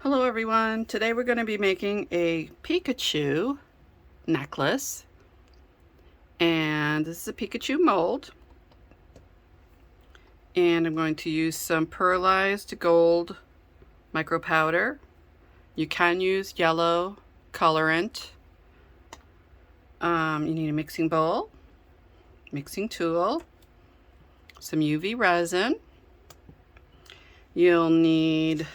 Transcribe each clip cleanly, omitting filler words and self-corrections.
Hello everyone, today we're going to be making a Pikachu necklace, and this is a Pikachu mold, and I'm going to use some pearlized gold micro powder. You can use yellow colorant. You need a mixing bowl, mixing tool, some UV resin. You'll need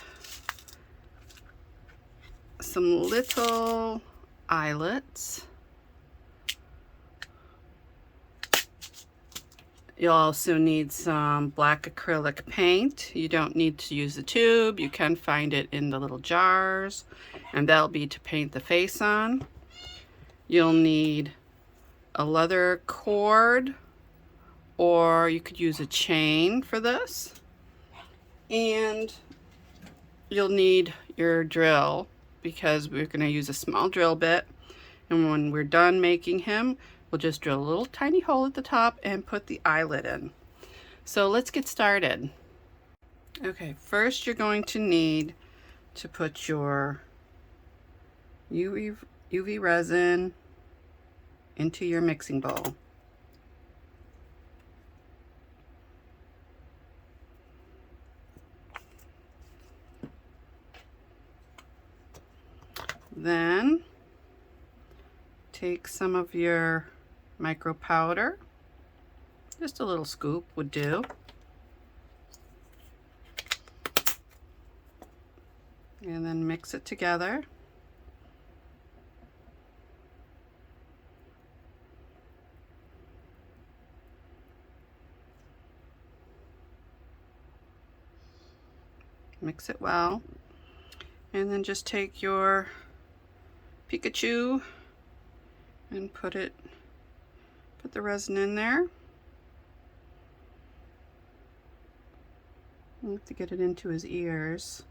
some little eyelets. You'll also need some black acrylic paint. You don't need to use the tube. You can find it in the little jars, and that'll be to paint the face on. You'll need a leather cord, or you could use a chain for this. And you'll need your drill, because we're going to use a small drill bit, and when we're done making him, we'll just drill a little tiny hole at the top and put the eyelet in. So let's get started. Okay, first you're going to need to put your UV resin into your mixing bowl. Then take some of your micro powder, just a little scoop would do, and then mix it together. Mix it well, and then just take your Pikachu and put the resin in there. You have to get it into his ears.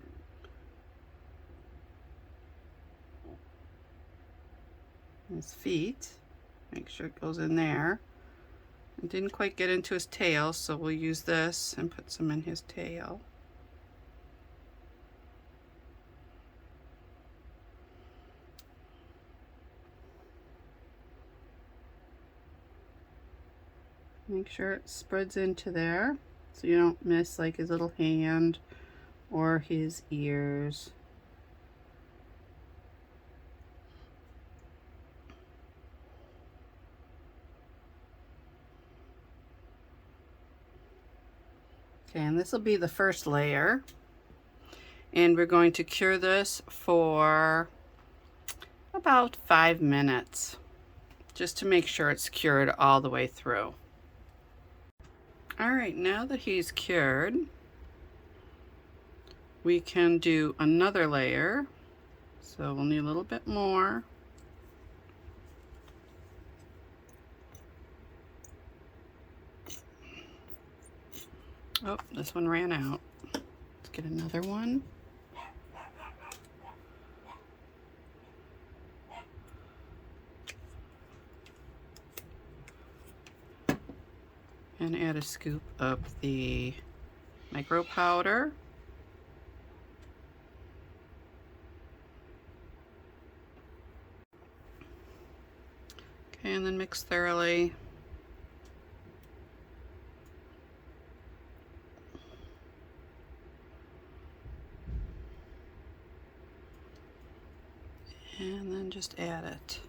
His feet. Make sure it goes in there. It didn't quite get into his tail, so we'll use this and put some in his tail. Make sure it spreads into there so you don't miss like his little hand or his ears. Okay, and this will be the first layer, and we're going to cure this for about 5 minutes just to make sure it's cured all the way through. Alright, now that he's cured, we can do another layer. So we'll need a little bit more. Oh, this one ran out. Let's get another one. And add a scoop of the micro powder. Okay, and then mix thoroughly. And then just add it.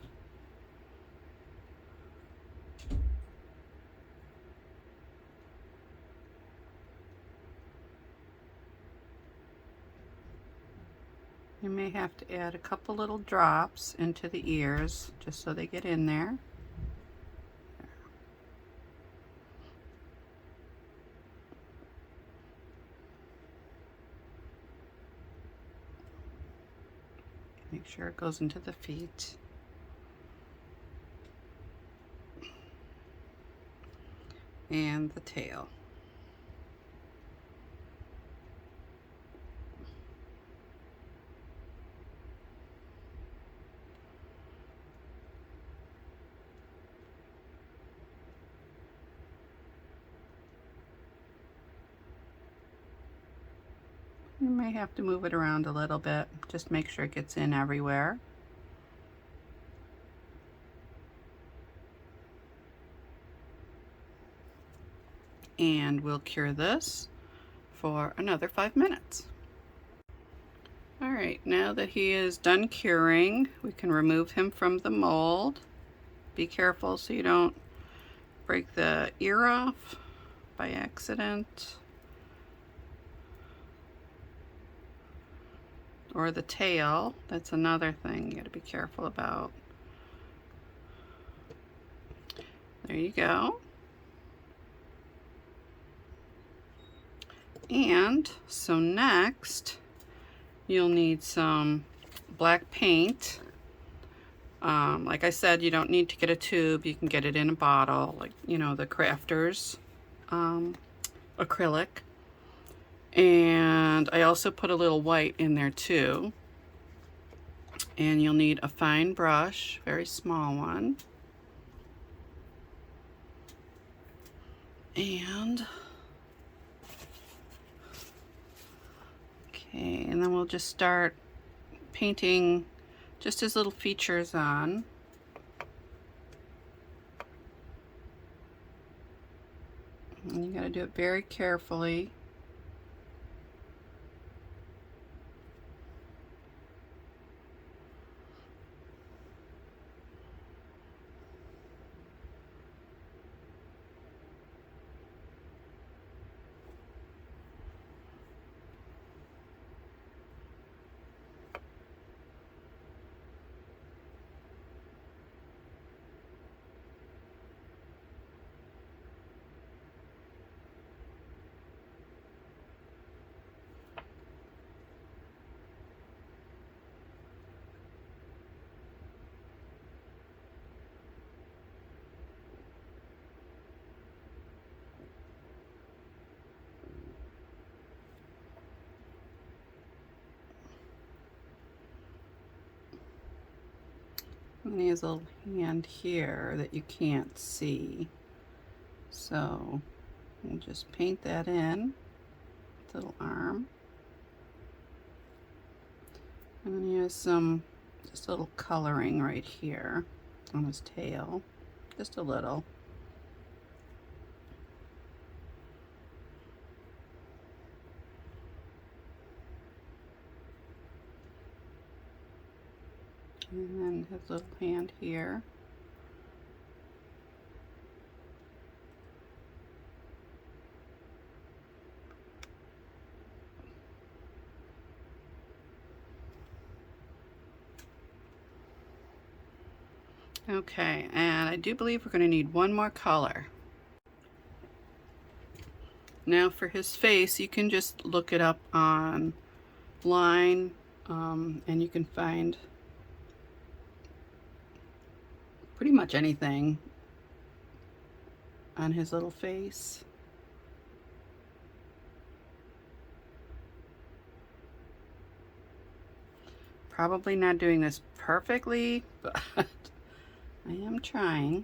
You may have to add a couple little drops into the ears just so they get in there. Make sure it goes into the feet. And the tail. You may have to move it around a little bit, just make sure it gets in everywhere. And we'll cure this for another 5 minutes. All right, now that he is done curing, we can remove him from the mold. Be careful so you don't break the ear off by accident. Or the tail, that's another thing you gotta be careful about. There you go. And so next, you'll need some black paint. Like I said, you don't need to get a tube. You can get it in a bottle, like, you know, the crafters acrylic. And I also put a little white in there too. And you'll need a fine brush, very small one. And okay, and then we'll just start painting just his little features on. And you gotta do it very carefully. And he has a little hand here that you can't see. So we'll just paint that in, little arm. And then he has some, just a little coloring right here on his tail, just a little. And then his little hand here. Okay, and I do believe we're going to need one more color. Now for his face, you can just look it up online, and you can find pretty much anything on his little face. Probably not doing this perfectly, but I am trying.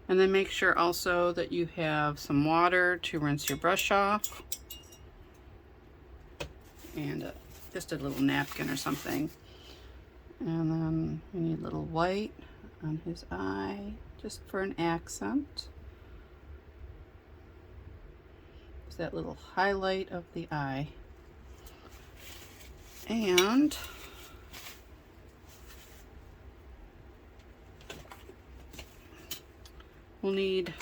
And then make sure also that you have some water to rinse your brush off, and just a little napkin or something. And then we need a little white on his eye, just for an accent. It's that little highlight of the eye. And we'll need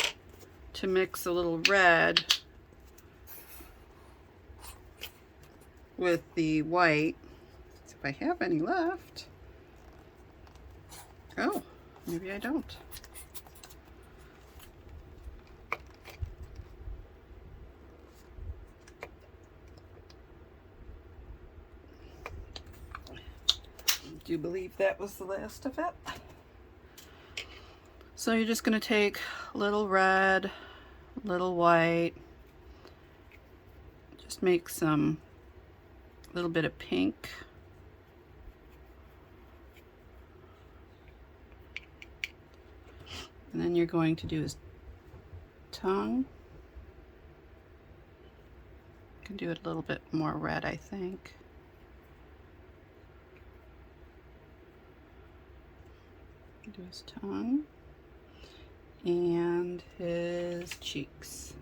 to mix a little red with the white, if I have any left. Oh, maybe I don't. Do you believe that was the last of it? So you're just going to take a little red, a little white, just make some, little bit of pink. And then you're going to do his tongue. can do it a little bit more red, I think. Do his tongue and his cheeks.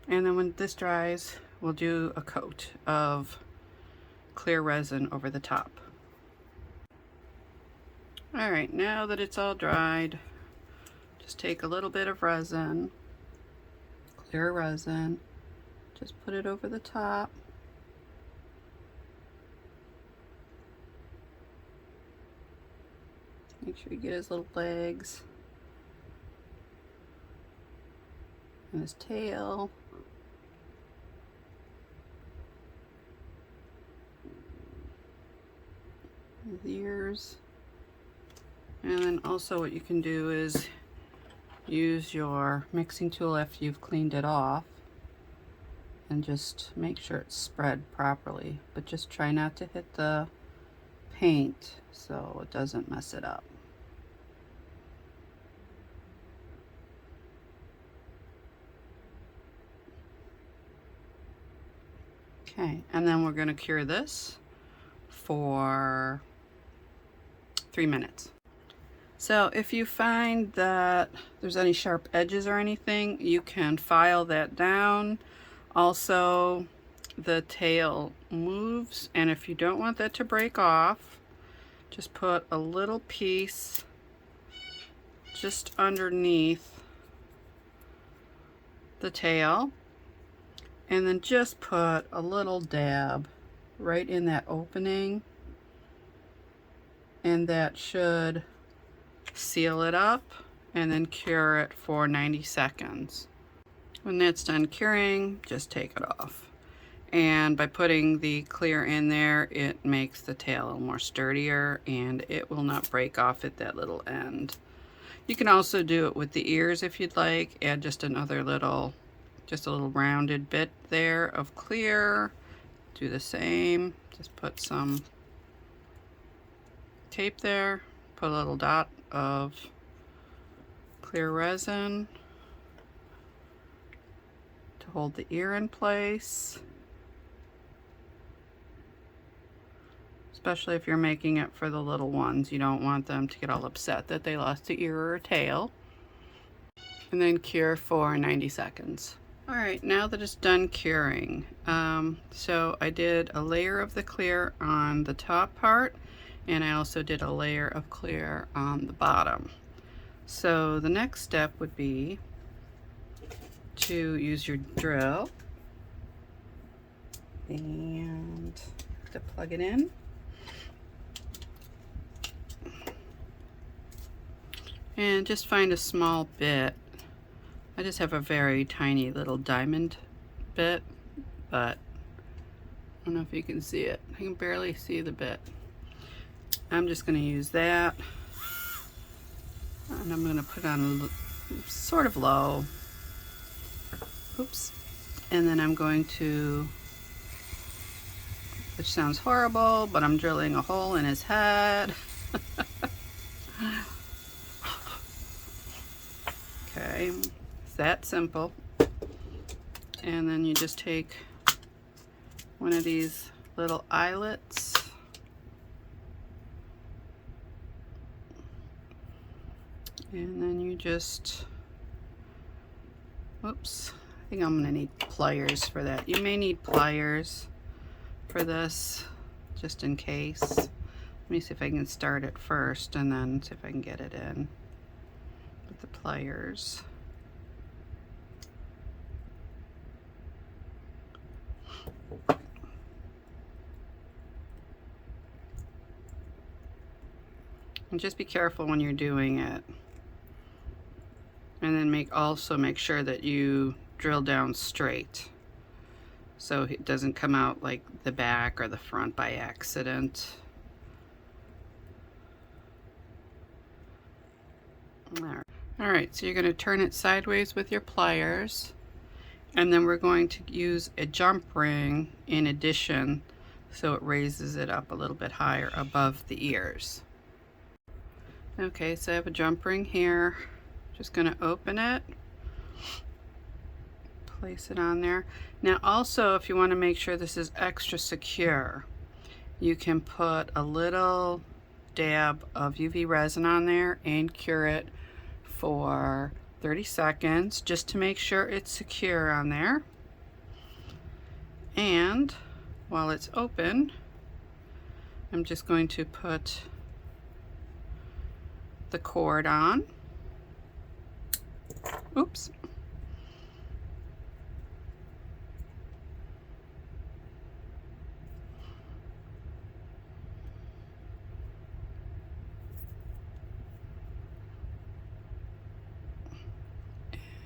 And then when this dries, we'll do a coat of clear resin over the top. Alright, now that it's all dried, just take a little bit of resin, clear resin, just put it over the top. Make sure you get his little legs and his tail. His ears. And then also what you can do is use your mixing tool after you've cleaned it off and just make sure it's spread properly, but just try not to hit the paint so it doesn't mess it up. Okay, and then we're going to cure this for 3 minutes. So if you find that there's any sharp edges or anything, you can file that down. Also, the tail moves, and if you don't want that to break off, just put a little piece just underneath the tail, and then just put a little dab right in that opening, and that should seal it up, and then cure it for 90 seconds. When that's done curing, just take it off. And by putting the clear in there, it makes the tail a little more sturdier and it will not break off at that little end. You can also do it with the ears if you'd like. Add just another little, just a little rounded bit there of clear. Do the same, just put some tape there, put a little dot of clear resin to hold the ear in place, especially if you're making it for the little ones. You don't want them to get all upset that they lost an ear or a tail. And then cure for 90 seconds. Alright, now that it's done curing, so I did a layer of the clear on the top part, and I also did a layer of clear on the bottom. So the next step would be to use your drill and to plug it in. And just find a small bit. I just have a very tiny little diamond bit, but I don't know if you can see it. I can barely see the bit. I'm just going to use that, and I'm going to put on sort of low. Oops. And then I'm going to, which sounds horrible, but I'm drilling a hole in his head. Okay, it's that simple. And then you just take one of these little eyelets, and then you just, whoops, I think I'm gonna need pliers for that. You may need pliers for this, just in case. Let me see if I can start it first and then see if I can get it in with the pliers. And just be careful when you're doing it. And then also make sure that you drill down straight, so it doesn't come out like the back or the front by accident. Alright, so you're going to turn it sideways with your pliers, and then we're going to use a jump ring in addition so it raises it up a little bit higher above the ears. Okay, so I have a jump ring here. Just going to open it, place it on there. Now also, if you want to make sure this is extra secure, you can put a little dab of UV resin on there and cure it for 30 seconds just to make sure it's secure on there. And while it's open, I'm just going to put the cord on. Oops.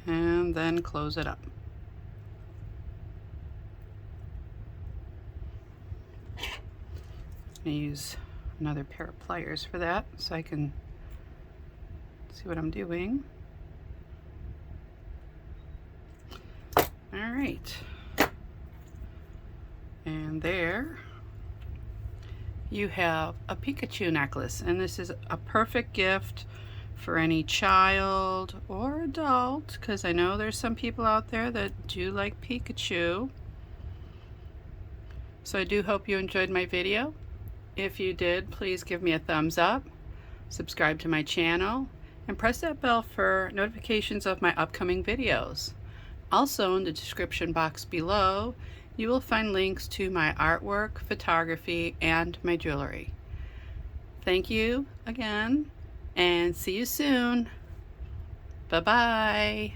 And then close it up. I use another pair of pliers for that so I can see what I'm doing. All right. And there you have a Pikachu necklace, and this is a perfect gift for any child or adult, because I know there's some people out there that do like Pikachu. So I do hope you enjoyed my video. If you did, please give me a thumbs up, subscribe to my channel, and press that bell for notifications of my upcoming videos. Also, in the description box below, you will find links to my artwork, photography, and my jewelry. Thank you again, and see you soon. Bye-bye.